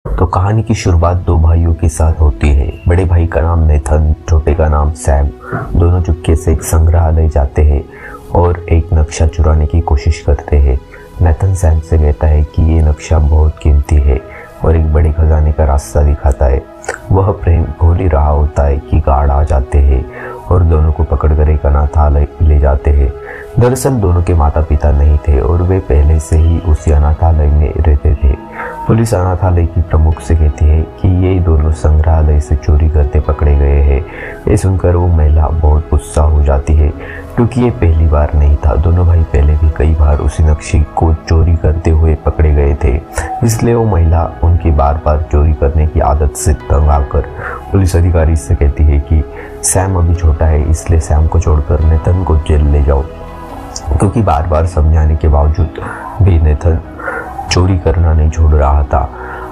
तो कहानी की शुरुआत दो भाइयों के साथ होती है। बड़े भाई का नाम नेथन, छोटे का नाम सैम। दोनों चुपके से एक संग्रहालय जाते हैं और एक नक्शा चुराने की कोशिश करते हैं। नेथन सैम से कहता है कि ये नक्शा बहुत कीमती है और एक बड़े खजाने का रास्ता दिखाता है। वह प्रेम भूल ही रहा होता है कि गार्ड आ जाते हैं और दोनों को पकड़कर एक अनाथालय ले जाते हैं। दरअसल दोनों के माता पिता नहीं थे और वे पहले से ही उसी अनाथालय में रहते थे। पुलिस अनाथालय की प्रमुख से कहती है कि ये दोनों संग्रहालय से चोरी करते पकड़े गए हैं। ये सुनकर वो महिला बहुत गुस्सा हो जाती है क्योंकि ये पहली बार नहीं था। दोनों भाई पहले भी कई बार उसी नक्शे को चोरी करते हुए पकड़े गए थे, इसलिए वो महिला उनकी बार बार चोरी करने की आदत से तंग आकर पुलिस अधिकारी से कहती है कि सैम अभी छोटा है, इसलिए सैम को छोड़कर नेथन को जेल ले जाओ। क्योंकि बार बार समझाने के बावजूद भी नेथन चोरी करना नहीं छोड़ रहा था।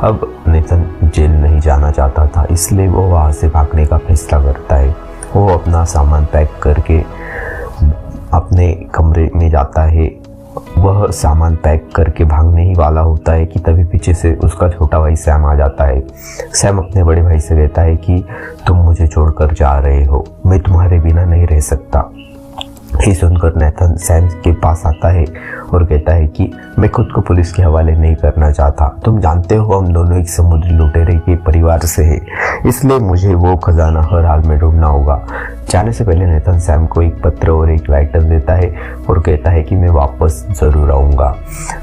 अब नेथन जेल नहीं जाना चाहता था, इसलिए वो वहाँ से भागने का फैसला करता है। वो अपना सामान पैक करके अपने कमरे में जाता है। वह सामान पैक करके भागने ही वाला होता है कि तभी पीछे से उसका छोटा भाई सैम आ जाता है। सैम अपने बड़े भाई से कहता है कि तुम मुझे छोड़कर जा रहे हो, मैं तुम्हारे बिना नहीं रह सकता। ये सुनकर नेथन सैम के पास आता है और कहता है कि मैं खुद को पुलिस के हवाले नहीं करना चाहता। तुम जानते हो हम दोनों एक समुद्री लुटेरे के परिवार से हैं, इसलिए मुझे वो खजाना हर हाल में ढूंढना होगा। जाने से पहले नेथन सैम को एक पत्र और एक लाइटर देता है और कहता है कि मैं वापस ज़रूर आऊँगा।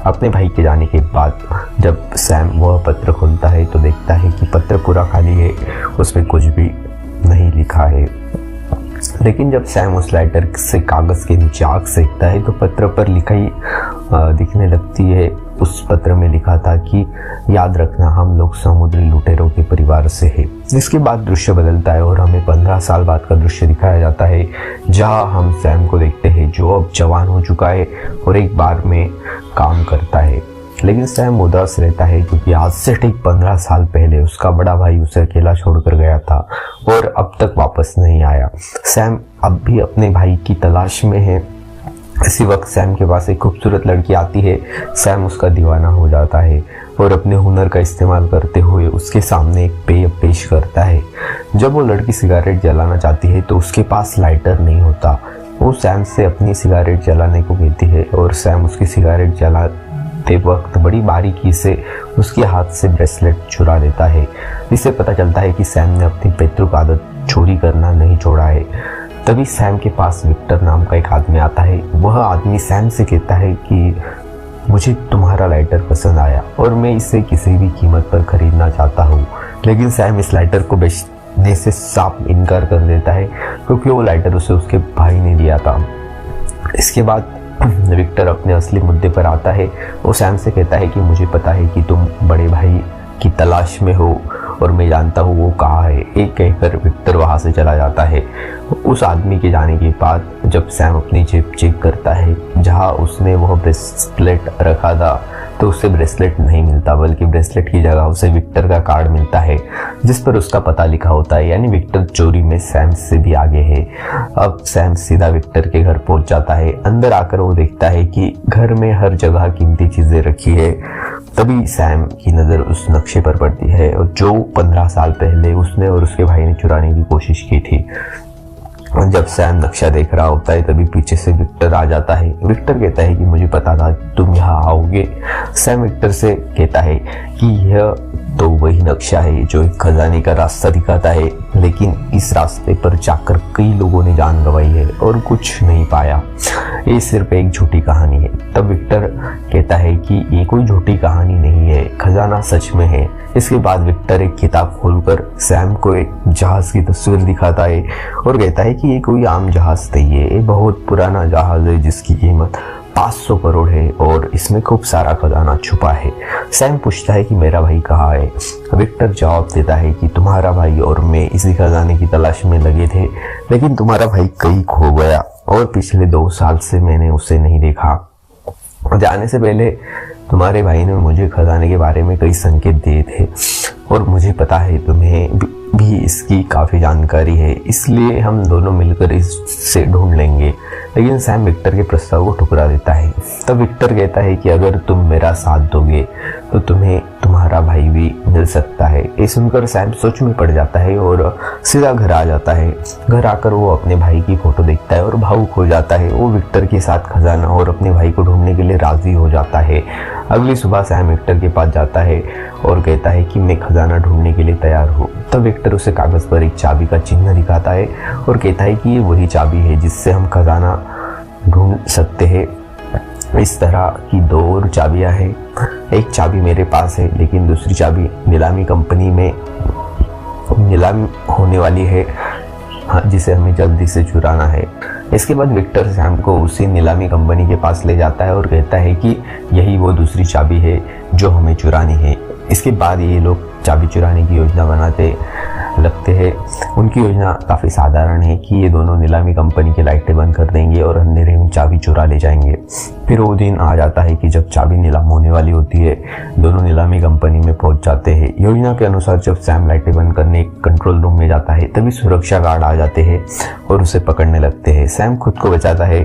अपने भाई के जाने के बाद जब सैम वह पत्र खोलता है तो देखता है कि पत्र पूरा खाली है, उसमें कुछ भी नहीं लिखा है। लेकिन जब सैम उस लाइटर से कागज़ के नीचे आग सेकता है तो पत्र पर लिखाई दिखने लगती है। उस पत्र में लिखा था कि याद रखना हम लोग समुद्री लुटेरों के परिवार से हैं। इसके बाद दृश्य बदलता है और हमें 15 साल बाद का दृश्य दिखाया जाता है, जहां हम सैम को देखते हैं जो अब जवान हो चुका है और एक बार में काम करता है। लेकिन सैम उदास रहता है क्योंकि आज से ठीक 15 साल पहले उसका बड़ा भाई उसे अकेला छोड़कर गया था और अब तक वापस नहीं आया। सैम अब भी अपने भाई की तलाश में है। इसी वक्त सैम के पास एक खूबसूरत लड़की आती है। सैम उसका दीवाना हो जाता है और अपने हुनर का इस्तेमाल करते हुए उसके सामने एक पेय पेश करता है। जब वो लड़की सिगारेट जलाना चाहती है तो उसके पास लाइटर नहीं होता। वो सैम से अपनी सिगारेट जलाने को कहती है और सैम उसकी सिगारेट जलाते वक्त बड़ी बारीकी से उसके हाथ से ब्रेसलेट चुरा लेता है। इससे पता चलता है कि सैम ने अपनी पैतृक आदत चोरी करना नहीं छोड़ा है। तभी सैम के पास विक्टर नाम का एक आदमी आता है। वह आदमी सैम से कहता है कि मुझे तुम्हारा लाइटर पसंद आया और मैं इसे किसी भी कीमत पर खरीदना चाहता हूँ। लेकिन सैम इस लाइटर को बेचने से साफ इनकार कर देता है क्योंकि वो लाइटर उसे उसके भाई ने दिया था। इसके बाद विक्टर अपने असली मुद्दे पर आता है। वो सैम से कहता है कि मुझे पता है कि तुम बड़े भाई की तलाश में हो और मैं जानता हूँ वो कहाँ है। एक कहकर विक्टर वहाँ से चला जाता है। उस आदमी के जाने के बाद जब सैम अपनी जेब चेक करता है जहाँ उसने वह ब्रेसलेट रखा था तो उसे ब्रेसलेट नहीं मिलता, बल्कि ब्रेसलेट की जगह उसे विक्टर का कार्ड मिलता है जिस पर उसका पता लिखा होता है। यानी विक्टर चोरी में सैम से भी आगे है। अब सैम सीधा विक्टर के घर पहुंच जाता है। अंदर आकर वो देखता है कि घर में हर जगह कीमती चीजें रखी है। तभी सैम की नज़र उस नक्शे पर पड़ती है और जो 15 साल पहले उसने और उसके भाई ने चुराने की कोशिश की थी। जब सैम नक्शा देख रहा होता है तभी पीछे से विक्टर आ जाता है। विक्टर कहता है कि मुझे पता था तुम यहाँ आओगे। सैम विक्टर से कहता है कि यह तो वही नक्शा है जो एक खजाने का रास्ता दिखाता है, लेकिन इस रास्ते पर जाकर कई लोगों ने जान गंवाई है और कुछ नहीं पाया। ये सिर्फ एक झूठी कहानी है। तब विक्टर कहता है कि ये कोई झूठी कहानी नहीं है, खजाना सच में है। इसके बाद विक्टर एक किताब खोलकर सैम को एक जहाज की तस्वीर दिखाता है और कहता है कि ये कोई आम जहाज नहीं है, ये बहुत पुराना जहाज है जिसकी कीमत 500 करोड़ है और इसमें खूब सारा खजाना छुपा है। सैम पूछता है कि मेरा भाई कहाँ है। विक्टर जवाब देता है कि तुम्हारा भाई और मैं इसी खजाने की तलाश में लगे थे, लेकिन तुम्हारा भाई कहीं खो गया और पिछले 2 साल से मैंने उसे नहीं देखा। जाने से पहले तुम्हारे भाई ने मुझे खजाने के बारे में कई संकेत दिए थे और मुझे पता है तुम्हें भी इसकी काफ़ी जानकारी है, इसलिए हम दोनों मिलकर इसे ढूंढ लेंगे। लेकिन सैम विक्टर के प्रस्ताव को ठुकरा देता है। तब विक्टर कहता है कि अगर तुम मेरा साथ दोगे तो तुम्हें तुम्हारा भाई भी मिल सकता है। ये सुनकर सैम सोच में पड़ जाता है और सीधा घर आ जाता है। घर आकर वो अपने भाई की फोटो देखता है और भावुक हो जाता है। वो विक्टर के साथ खजाना और अपने भाई को ढूंढने के लिए राजी हो जाता है। अगली सुबह सैम विक्टर के पास जाता है और कहता है कि मैं खजाना ढूंढने के लिए तैयार हूँ। तब विक्टर उसे कागज पर एक चाबी का चिन्ह दिखाता है और कहता है कि ये वही चाबी है जिससे हम खजाना ढूंढ सकते हैं। इस तरह की 2 और चाबियां हैं। एक चाबी मेरे पास है लेकिन दूसरी चाबी नीलामी कंपनी में नीलामी होने वाली है, जिसे हमें जल्दी से चुराना है। इसके बाद विक्टर सैम को उसी नीलामी कंपनी के पास ले जाता है और कहता है कि यही वो दूसरी चाबी है जो हमें चुरानी है। इसके बाद ये लोग चाबी चुराने की योजना बनाते लगते हैं। उनकी योजना काफ़ी साधारण है कि ये दोनों नीलामी कंपनी की लाइटें बंद कर देंगे और अंधेरे में चाबी चुरा ले जाएंगे। फिर वो दिन आ जाता है कि जब चाबी नीलाम होने वाली होती है। दोनों नीलामी कंपनी में पहुंच जाते हैं। योजना के अनुसार जब सैम लाइटें बंद करने कंट्रोल रूम में जाता है तभी सुरक्षा गार्ड आ जाते हैं और उसे पकड़ने लगते हैं। सैम खुद को बचाता है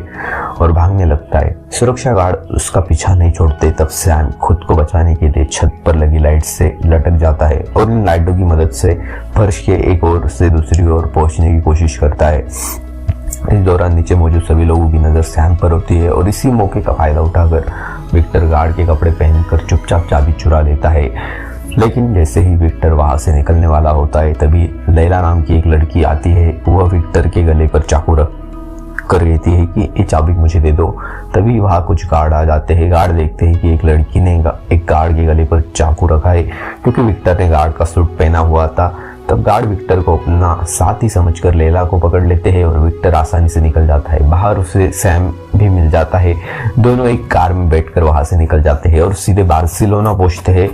और भागने लगता है। सुरक्षा गार्ड उसका पीछा नहीं छोड़ते। तब सैम खुद को बचाने के लिए छत पर लगी लाइट से लटक जाता है और इन लाइटों की मदद से फर्श के एक ओर से दूसरी ओर पहुंचने की कोशिश करता है। इस दौरान नीचे मौजूद सभी लोगों की नज़र सैम पर होती है और इसी मौके का फायदा उठाकर विक्टर गार्ड के कपड़े पहनकर चुपचाप चाबी चुरा लेता है। लेकिन जैसे ही विक्टर वहां से निकलने वाला होता है तभी लैला नाम की एक लड़की आती है। वह विक्टर के गले पर चाकू रख कर कहती है कि ये चाबी मुझे दे दो। तभी वहाँ कुछ गार्ड आ जाते हैं। गार्ड देखते हैं कि एक लड़की ने एक गार्ड के गले पर चाकू रखा है क्योंकि विक्टर ने गार्ड का सूट पहना हुआ था। तब गार्ड विक्टर को अपना साथी समझकर लैला को पकड़ लेते हैं और विक्टर आसानी से निकल जाता है। बाहर उसे सैम भी मिल जाता है। दोनों एक कार में बैठकर वहां से निकल जाते हैं और सीधे बार्सिलोना पहुंचते हैं।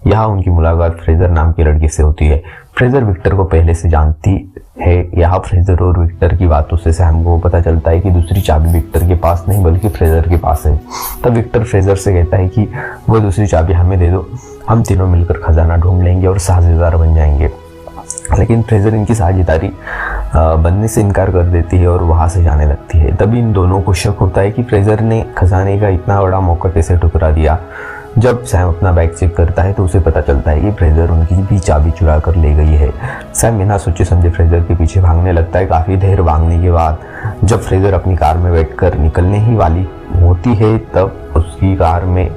यहाँ उनकी मुलाकात फ्रेजर नाम की लड़की से होती है। फ्रेजर विक्टर को पहले से जानती है। यहाँ फ्रेजर और विक्टर की बातों से सैम को पता चलता है कि दूसरी चाबी विक्टर के पास नहीं बल्कि फ्रेजर के पास है। तब विक्टर फ्रेजर से कहता है कि वो दूसरी चाबी हमें दे दो, हम तीनों मिलकर खजाना ढूंढ लेंगे और साझेदार बन जाएंगे। लेकिन फ्रेजर इनकी साझेदारी बनने से इनकार कर देती है और वहां से जाने लगती है। तभी इन दोनों को शक होता है कि फ्रेजर ने खजाने का इतना बड़ा मौका कैसे ठुकरा दिया। जब सैम अपना बैग चेक करता है तो उसे पता चलता है कि फ्रेजर उनकी भी चाबी चुरा कर ले गई है। सैम बिना सोचे समझे फ्रेजर के पीछे भागने लगता है। काफी देर भागने के बाद जब फ्रेजर अपनी कार में बैठकर निकलने ही वाली होती है तब उसकी कार में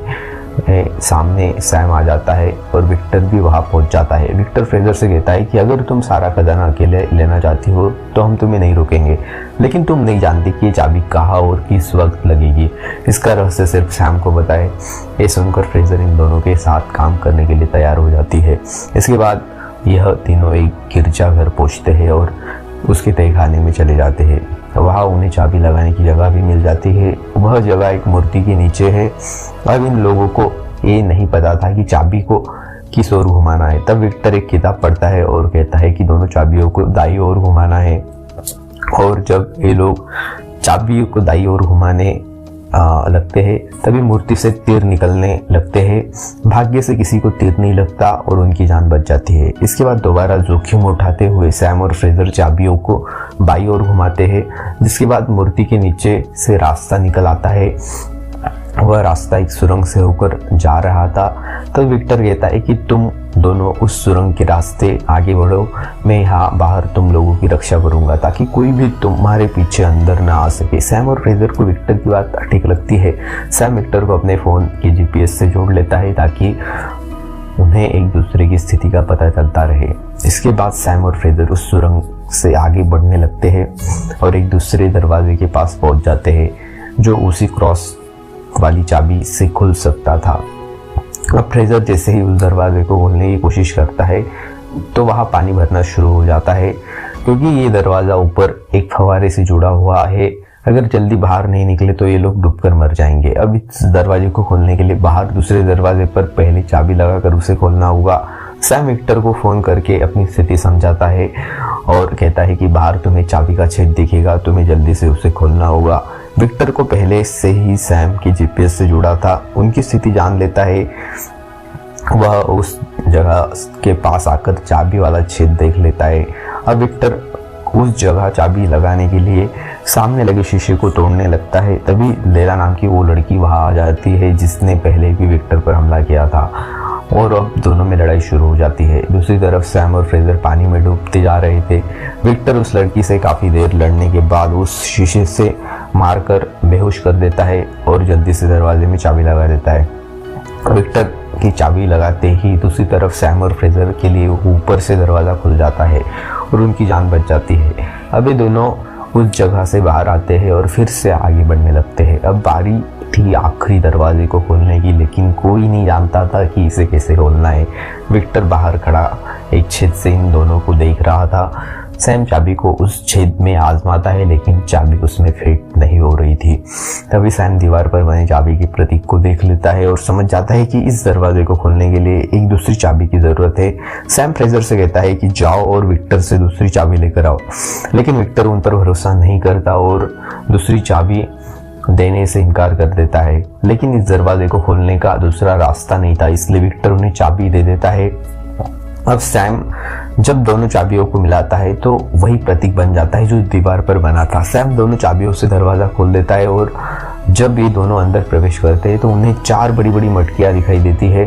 सामने सैम आ जाता है और विक्टर भी वहां पहुंच जाता है। विक्टर फ्रेजर से कहता है कि अगर तुम सारा खजाना अकेले लेना चाहती हो तो हम तुम्हें नहीं रोकेंगे, लेकिन तुम नहीं जानती कि ये चाबी कहाँ और किस वक्त लगेगी। इसका रहस्य सिर्फ सैम को बताए। ये सुनकर फ्रेजर इन दोनों के साथ काम करने के लिए तैयार हो जाती है। इसके बाद यह तीनों एक गिरजाघर पहुंचते हैं और उसके तहखाने में चले जाते हैं। वहाँ उन्हें चाबी लगाने की जगह भी मिल जाती है। वह जगह एक मूर्ति के नीचे है। अब इन लोगों को ये नहीं पता था कि चाबी को किस ओर घुमाना है। तब विक्टर एक किताब पढ़ता है और कहता है कि दोनों चाबियों को दाईं ओर घुमाना है। और जब ये लोग चाबियों को दाईं ओर घुमाने लगते हैं तभी मूर्ति से तीर निकलने लगते हैं। भाग्य से किसी को तीर नहीं लगता और उनकी जान बच जाती है। इसके बाद दोबारा जोखिम उठाते हुए सैम और फ्रेजर चाबियों को बाईं ओर घुमाते हैं, जिसके बाद मूर्ति के नीचे से रास्ता निकल आता है। वह रास्ता एक सुरंग से होकर जा रहा था। तब विक्टर कहता है कि तुम दोनों उस सुरंग के रास्ते आगे बढ़ो, मैं यहाँ बाहर तुम लोगों की रक्षा करूंगा ताकि कोई भी तुम्हारे पीछे अंदर ना आ सके। सैम और फ्रेजर को विक्टर की बात ठीक लगती है। सैम विक्टर को अपने फोन के जीपीएस से जोड़ लेता है ताकि उन्हें एक दूसरे की स्थिति का पता चलता रहे। इसके बाद सैम और फ्रेजर उस सुरंग से आगे बढ़ने लगते हैं और एक दूसरे दरवाजे के पास पहुंच जाते हैं जो उसी क्रॉस वाली चाबी से खुल सकता था। अब फ्रेजर जैसे ही उस दरवाजे को खोलने की कोशिश करता है तो वहाँ पानी भरना शुरू हो जाता है क्योंकि ये दरवाज़ा ऊपर एक फव्वारे से जुड़ा हुआ है। अगर जल्दी बाहर नहीं निकले तो ये लोग डूबकर मर जाएंगे। अब इस दरवाजे को खोलने के लिए बाहर दूसरे दरवाजे पर पहले चाबी लगाकर उसे खोलना होगा। सैम विक्टर को फ़ोन करके अपनी स्थिति समझाता है और कहता है कि बाहर तुम्हें चाबी का छेद दिखेगा, तुम्हें जल्दी से उसे खोलना होगा। विक्टर को पहले से ही सैम की जीपीएस से जुड़ा था, उनकी स्थिति जान लेता है। वह उस जगह के पास आकर चाबी वाला छेद देख लेता है। अब विक्टर उस जगह चाबी लगाने के लिए सामने लगे शीशे को तोड़ने लगता है। तभी लैला नाम की वो लड़की वहां आ जाती है जिसने पहले भी विक्टर पर हमला किया था और अब दोनों में लड़ाई शुरू हो जाती है। दूसरी तरफ सैम और फ्रेजर पानी में डूबते जा रहे थे। विक्टर उस लड़की से काफ़ी देर लड़ने के बाद उस शीशे से मारकर बेहोश कर देता है और जल्दी से दरवाजे में चाबी लगा देता है। विक्टर की चाबी लगाते ही दूसरी तरफ सैम और फ्रेजर के लिए ऊपर से दरवाज़ा खुल जाता है और उनकी जान बच जाती है। अब ये दोनों उस जगह से बाहर आते हैं और फिर से आगे बढ़ने लगते हैं। अब बारी थी आखिरी दरवाजे को खोलने की, लेकिन कोई नहीं जानता था कि इसे कैसे खोलना है। विक्टर बाहर खड़ा एक छेद से इन दोनों को देख रहा था। सैम चाबी को उस छेद में आजमाता है, लेकिन चाबी उसमें फिट नहीं हो रही थी। तभी सैम दीवार पर बने चाबी के प्रतीक को देख लेता है और समझ जाता है कि इस दरवाजे को खोलने के लिए एक दूसरी चाबी की ज़रूरत है। सैम फ्रेजर से कहता है कि जाओ और विक्टर से दूसरी चाबी लेकर आओ, लेकिन विक्टर उन पर भरोसा नहीं करता और दूसरी चाबी देने से इनकार कर देता है। लेकिन इस दरवाजे को खोलने का दूसरा रास्ता नहीं था, इसलिए विक्टर उन्हें चाबी दे देता है। अब सैम जब दोनों चाबियों को मिलाता है तो वही प्रतीक बन जाता है जो दीवार पर बना था। सैम दोनों चाबियों से दरवाज़ा खोल देता है और जब ये दोनों अंदर प्रवेश करते हैं तो उन्हें 4 बड़ी बड़ी मटकियाँ दिखाई देती है।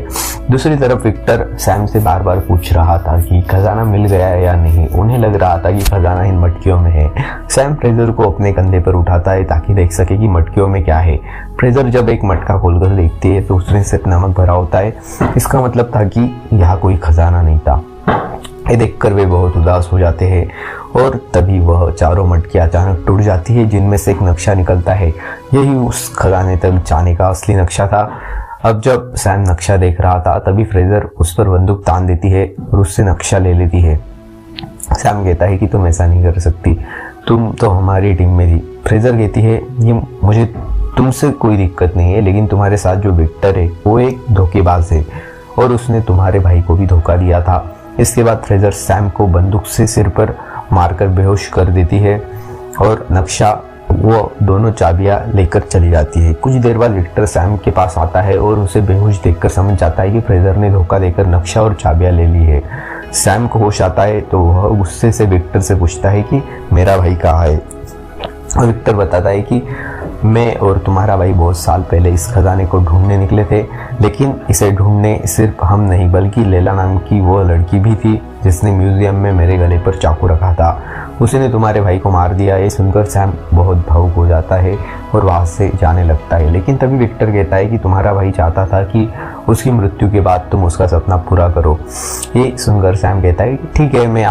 दूसरी तरफ विक्टर सैम से बार बार पूछ रहा था कि खजाना मिल गया है या नहीं। उन्हें लग रहा था कि खजाना इन मटकियों में है। सैम फ्रेजर को अपने कंधे पर उठाता है ताकि देख सके कि मटकियों में क्या है। फ्रेजर जब एक मटका खोलकर देखती है तो उसमें सिर्फ नमक भरा होता है। इसका मतलब था कि यहाँ कोई खजाना नहीं था। ये देखकर वे बहुत उदास हो जाते हैं और तभी वह चारों मटकियाँ अचानक टूट जाती है, जिनमें से एक नक्शा निकलता है। यही उस खजाने तक जाने का असली नक्शा था। अब जब सैम नक्शा देख रहा था तभी फ्रेजर उस पर बंदूक तान देती है और उससे नक्शा ले लेती है। सैम कहता है कि तुम ऐसा नहीं कर सकती, तुम तो हमारी टीम में थी। फ्रेजर कहती है ये मुझे तुमसे कोई दिक्कत नहीं है, लेकिन तुम्हारे साथ जो विक्टर है वो एक धोखेबाज है और उसने तुम्हारे भाई को भी धोखा दिया था। इसके बाद फ्रेजर सैम को बंदूक से सिर पर मारकर बेहोश कर देती है और नक्शा वो दोनों चाबियां लेकर चली जाती है। कुछ देर बाद विक्टर सैम के पास आता है और उसे बेहोश देखकर समझ जाता है कि फ्रेजर ने धोखा देकर नक्शा और चाबियां ले ली है। सैम को होश आता है तो वह गुस्से से विक्टर से पूछता है कि मेरा भाई कहाँ है। और विक्टर बताता है कि मैं और तुम्हारा भाई बहुत साल पहले इस खजाने को ढूंढने निकले थे, लेकिन इसे ढूंढने सिर्फ हम नहीं बल्कि लैला नाम की वो लड़की भी थी जिसने म्यूजियम में मेरे गले पर चाकू रखा था। उसने तुम्हारे भाई को मार दिया। ये सुनकर सैम बहुत भावुक हो जाता है और वहाँ से जाने लगता है। लेकिन तभी विक्टर कहता है कि तुम्हारा भाई चाहता था कि उसकी मृत्यु के बाद तुम उसका सपना पूरा करो। ये सुनकर सैम कहता है कि ठीक है, मैं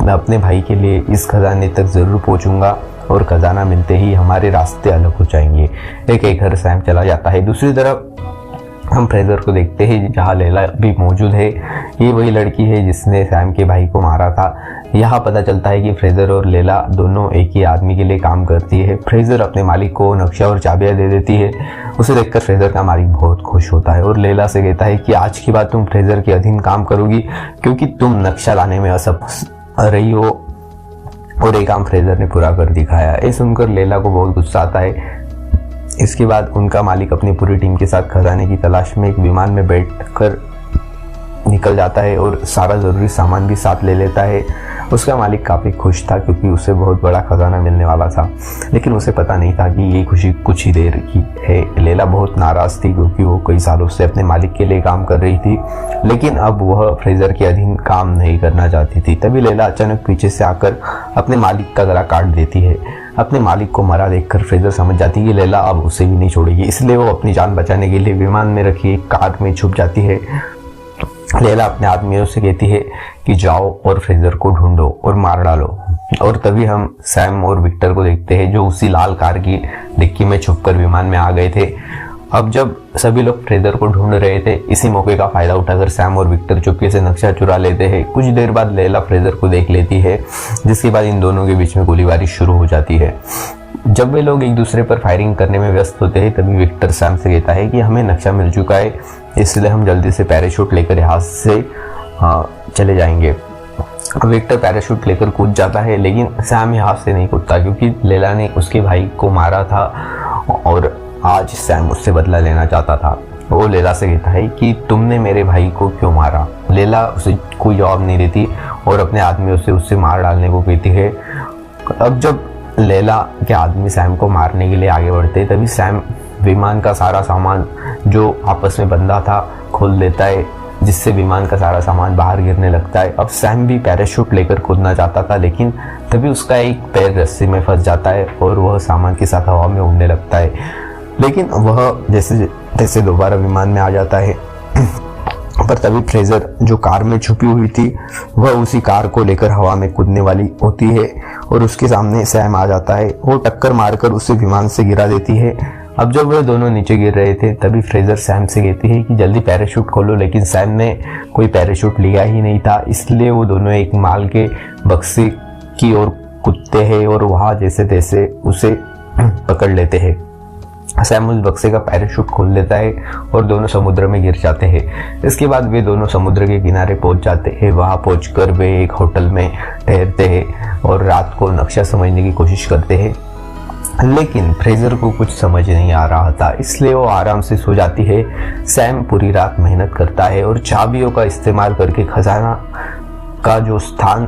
अपने भाई के लिए इस खजाने तक ज़रूर पहुँचूंगा और खजाना मिलते ही हमारे रास्ते अलग हो जाएंगे। एक घर सैम चला जाता है। दूसरी तरफ हम फ्रेजर को देखते हैं जहाँ लैला भी मौजूद है। ये वही लड़की है जिसने सैम के भाई को मारा था। यहाँ पता चलता है कि फ्रेजर और लैला दोनों एक ही आदमी के लिए काम करती है। फ्रेजर अपने मालिक को नक्शा और चाबियाँ दे देती है। उसे देखकर फ्रेजर का मालिक बहुत खुश होता है और लैला से कहता है कि आज के बाद तुम फ्रेजर के अधीन काम करोगी क्योंकि तुम नक्शा लाने में असफल रही हो और ये काम फ्रेजर ने पूरा कर दिखाया। ये सुनकर लैला को बहुत गुस्सा आता है। इसके बाद उनका मालिक अपनी पूरी टीम के साथ खजाने की तलाश में एक विमान में बैठकर निकल जाता है और सारा ज़रूरी सामान भी साथ ले लेता है। उसका मालिक काफ़ी खुश था क्योंकि उसे बहुत बड़ा खजाना मिलने वाला था, लेकिन उसे पता नहीं था कि ये खुशी कुछ ही देर की है। लैला बहुत नाराज़ थी क्योंकि वो कई सालों से अपने मालिक के लिए काम कर रही थी, लेकिन अब वह फ्रेजर के अधीन काम नहीं करना चाहती थी। तभी लैला अचानक पीछे से आकर अपने मालिक का गला काट देती है। अपने मालिक को मरा देखकर फ्रेजर समझ जाती है कि लैला अब उसे भी नहीं छोड़ेगी, इसलिए वो अपनी जान बचाने के लिए विमान में रखी एक कार में छुप जाती है। लैला अपने आदमियों से कहती है कि जाओ और फ्रेजर को ढूंढो और मार डालो। और तभी हम सैम और विक्टर को देखते हैं जो उसी लाल कार की डिक्की में छुपकर विमान में आ गए थे। अब जब सभी लोग फ्रेजर को ढूंढ रहे थे, इसी मौके का फायदा उठाकर सैम और विक्टर चुपके से नक्शा चुरा लेते हैं। कुछ देर बाद लैला फ्रेजर को देख लेती है, जिसके बाद इन दोनों के बीच में गोलीबारी शुरू हो जाती है। जब वे लोग एक दूसरे पर फायरिंग करने में व्यस्त होते हैं तभी विक्टर सैम से कहता है कि हमें नक्शा मिल चुका है, इसलिए हम जल्दी से पैराशूट लेकर यहाँ से चले जाएंगे। विक्टर पैराशूट लेकर कूद जाता है, लेकिन सैम यहाँ से नहीं कूदता क्योंकि लैला ने उसके भाई को मारा था और आज सैम उससे बदला लेना चाहता था। वो लैला से कहता है कि तुमने मेरे भाई को क्यों मारा। लैला उसे कोई जवाब नहीं देती और अपने आदमियों से उससे मार डालने को कहती है। अब जब लैला के आदमी सैम को मारने के लिए आगे बढ़ते तभी सैम विमान का सारा सामान जो आपस में बंधा था खोल देता है। जिससे विमान का सारा सामान बाहर गिरने लगता है। अब सैम भी पैराशूट लेकर कूदना चाहता था, लेकिन तभी उसका एक पैर रस्सी में फंस जाता है और वह सामान के साथ हवा में उड़ने लगता है। लेकिन वह जैसे तैसे दोबारा विमान में आ जाता है। पर तभी फ्रेजर जो कार में छुपी हुई थी वह उसी कार को लेकर हवा में कूदने वाली होती है और उसके सामने सैम आ जाता है। वो टक्कर मारकर उसे विमान से गिरा देती है। अब जब वह दोनों नीचे गिर रहे थे तभी फ्रेजर सैम से कहती है कि जल्दी पैराशूट खोलो, लेकिन सैम ने कोई पैराशूट लिया ही नहीं था। इसलिए वो दोनों एक माल के बक्से की ओर कूदते हैं और वहां जैसे तैसे उसे पकड़ लेते हैं। सैम उस बक्से का पैराशूट खोल देता है और दोनों समुद्र में गिर जाते हैं। इसके बाद वे दोनों समुद्र के किनारे पहुंच जाते हैं। वहां पहुंचकर वे एक होटल में ठहरते हैं और रात को नक्शा समझने की कोशिश करते हैं। लेकिन फ्रेजर को कुछ समझ नहीं आ रहा था, इसलिए वो आराम से सो जाती है। सैम पूरी रात मेहनत करता है और चाबियों का इस्तेमाल करके खजाना का जो स्थान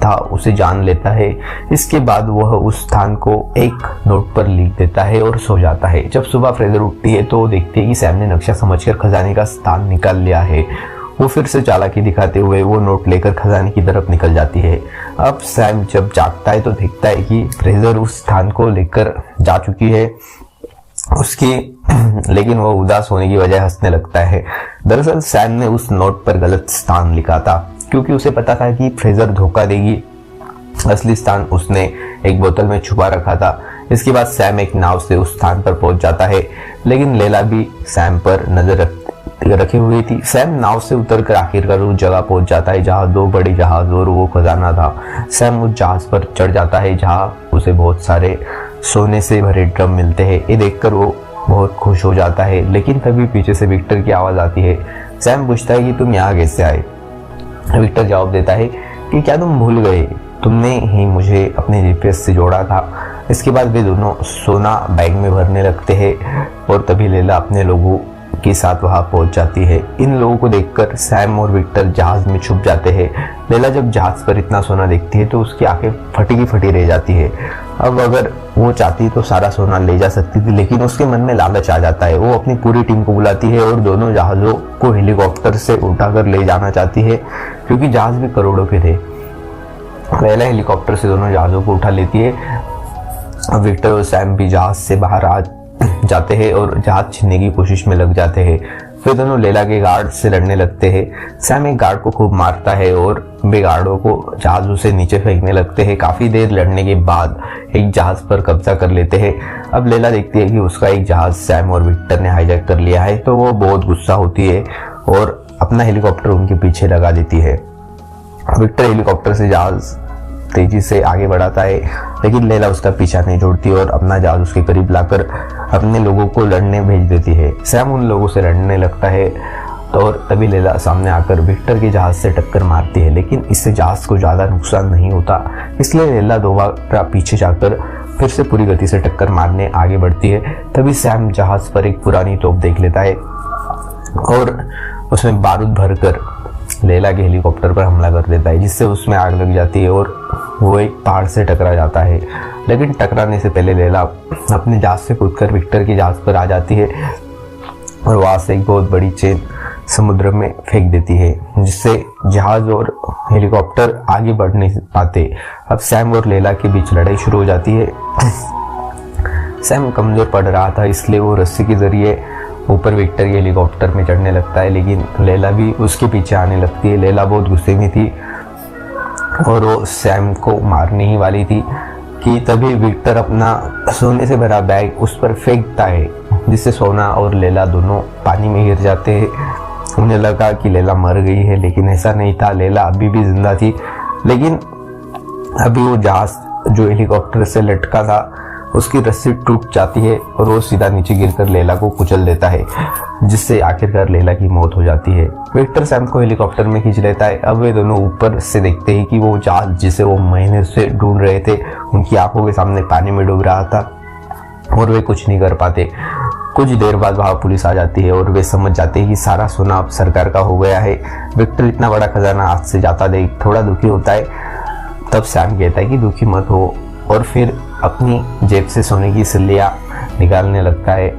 था उसे जान लेता है। इसके बाद वह उस स्थान को एक नोट पर लिख देता है और सो जाता है। जब सुबह फ्रेजर उठती है तो देखती है कि सैम ने नक्शा समझकर खजाने का स्थान निकाल लिया है। वो फिर से चालाकी दिखाते हुए वो नोट लेकर खजाने की तरफ निकल जाती है। अब सैम जब जागता है तो देखता है कि फ्रेजर उस स्थान को लेकर जा चुकी है उसकी लेकिन वो उदास होने की वजह हंसने लगता है। दरअसल सैम ने उस नोट पर गलत स्थान लिखा था, क्योंकि उसे पता था कि फ्रेजर धोखा देगी। असली स्थान उसने एक बोतल में छुपा रखा था। इसके बाद सैम एक नाव से उस स्थान पर पहुंच जाता है, लेकिन लैला भी सैम पर नजर रखे हुई थी। सैम नाव से उतरकर आखिरकार उस जगह पहुंच जाता है जहां 2 बड़े जहाज और वो खजाना था। सैम उस जहाज पर चढ़ जाता है जहां उसे बहुत सारे सोने से भरे ड्रम मिलते हैं। ये देखकर वो बहुत खुश हो जाता है, लेकिन तभी पीछे से विक्टर की आवाज आती है। सैम पूछता है कि तुम यहाँ कैसे आए? विक्टर जवाब देता है कि क्या तुम भूल गए, तुमने ही मुझे अपने जीपीएस से जोड़ा था। इसके बाद वे दोनों सोना बैग में भरने लगते हैं और तभी लैला अपने लोगों के साथ वहां पहुंच जाती है। इन लोगों को देखकर सैम और विक्टर जहाज में छुप जाते हैं। लैला जब जहाज पर इतना सोना देखती है तो उसकी आंखें फटी की फटी रह जाती है। अब अगर वो चाहती तो सारा सोना ले जा सकती थी, लेकिन उसके मन में लालच आ जाता है। वो अपनी पूरी टीम को बुलाती है और दोनों जहाजों को हेलीकॉप्टर से उठाकर ले जाना चाहती है, क्योंकि जहाज भी करोड़ों के थे। लैला हेलीकॉप्टर से दोनों जहाजों को उठा लेती है। अब विक्टर और सैम भी जहाज से बाहर आ जाते हैं और जहाज छीनने की कोशिश में लग जाते हैं। वे दोनों लैला के गार्ड से लड़ने लगते हैं। सैम एक गार्ड को खूब मारता है और वे गार्डों को जहाजों से नीचे फेंकने लगते हैं। काफी देर लड़ने के बाद एक जहाज पर कब्जा कर लेते हैं। अब लैला देखती है कि उसका एक जहाज सैम और विक्टर ने हाईजैक कर लिया है, तो वो बहुत गुस्सा होती है और अपना हेलीकॉप्टर उनके पीछे लगा देती है। विक्टर हेलीकॉप्टर से जहाज तेजी से आगे बढ़ाता है, लेकिन लैला उसका पीछा नहीं छोड़ती और अपना जहाज उसके करीब लाकर अपने लोगों को लड़ने भेज देती है। सैम उन लोगों से लड़ने लगता है और तभी लैला सामने आकर विक्टर के जहाज से टक्कर मारती है, लेकिन इससे जहाज को ज्यादा नुकसान नहीं होता। इसलिए लैला दोबारा पीछे जाकर फिर से पूरी गति से टक्कर मारने आगे बढ़ती है। तभी सैम जहाज पर एक पुरानी तोप देख लेता है और उसमें बारूद भरकर लैला के हेलीकॉप्टर पर हमला कर देता है, जिससे उसमें आग लग जाती है और वो एक पहाड़ से टकरा जाता है। लेकिन टकराने से पहले लैला अपने जहाज से कूदकर विक्टर के जहाज पर आ जाती है और वहां से एक बहुत बड़ी चेन समुद्र में फेंक देती है, जिससे जहाज और हेलीकॉप्टर आगे बढ़ नहीं पाते। अब सैम और लैला के बीच लड़ाई शुरू हो जाती है। सैम कमजोर पड़ रहा था, इसलिए वो रस्सी के जरिए ऊपर विक्टर के हेलीकॉप्टर में चढ़ने लगता है, लेकिन लैला भी उसके पीछे आने लगती है। लैला बहुत गुस्से में थी और वो सैम को मारने ही वाली थी कि तभी विक्टर अपना सोने से भरा बैग उस पर फेंकता है, जिससे सोना और लैला दोनों पानी में गिर जाते हैं। उन्हें लगा कि लैला मर गई है, लेकिन ऐसा नहीं था। लैला अभी भी जिंदा थी, लेकिन अभी वो जहाज जो हेलीकॉप्टर से लटका था उसकी रस्सी टूट जाती है और वो सीधा नीचे गिरकर लैला को कुचल देता है, जिससे आखिरकार लैला की मौत हो जाती है। विक्टर सैम को हेलीकॉप्टर में खींच लेता है। अब वे दोनों ऊपर से देखते हैं कि वो जहाज जिसे वो महीने से ढूंढ रहे थे उनकी आंखों के सामने पानी में डूब रहा था और वे कुछ नहीं कर पाते। कुछ देर बाद वहां पुलिस आ जाती है और वे समझ जाते हैं कि सारा सोना अब सरकार का हो गया है। विक्टर इतना बड़ा खजाना हाथ से जाता देख थोड़ा दुखी होता है। तब सैम कहता है कि दुखी मत हो, और फिर अपनी जेब से सोने की सिल्लियाँ निकालने लगता है।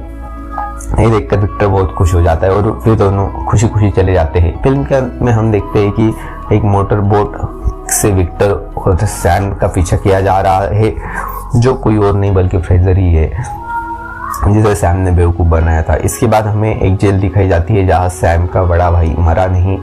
ये देखकर विक्टर बहुत खुश हो जाता है और फिर दोनों खुशी खुशी चले जाते हैं। फिल्म के अंत में हम देखते हैं कि एक मोटर बोट से विक्टर और सैम का पीछा किया जा रहा है, जो कोई और नहीं बल्कि फ्रेजर ही है, जिसे सैम ने बेवकूफ़ बनाया था। इसके बाद हमें एक जेल दिखाई जाती है जहाँ सैम का बड़ा भाई मरा नहीं,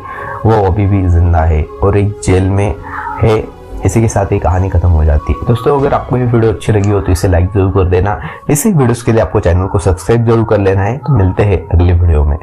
वो अभी भी जिंदा है और एक जेल में है। इसी के साथ ये कहानी खत्म हो जाती है। दोस्तों, अगर आपको ये वीडियो अच्छी लगी हो तो इसे लाइक जरूर कर देना। इसी वीडियोस के लिए आपको चैनल को सब्सक्राइब जरूर कर लेना है। तो मिलते हैं अगली वीडियो में।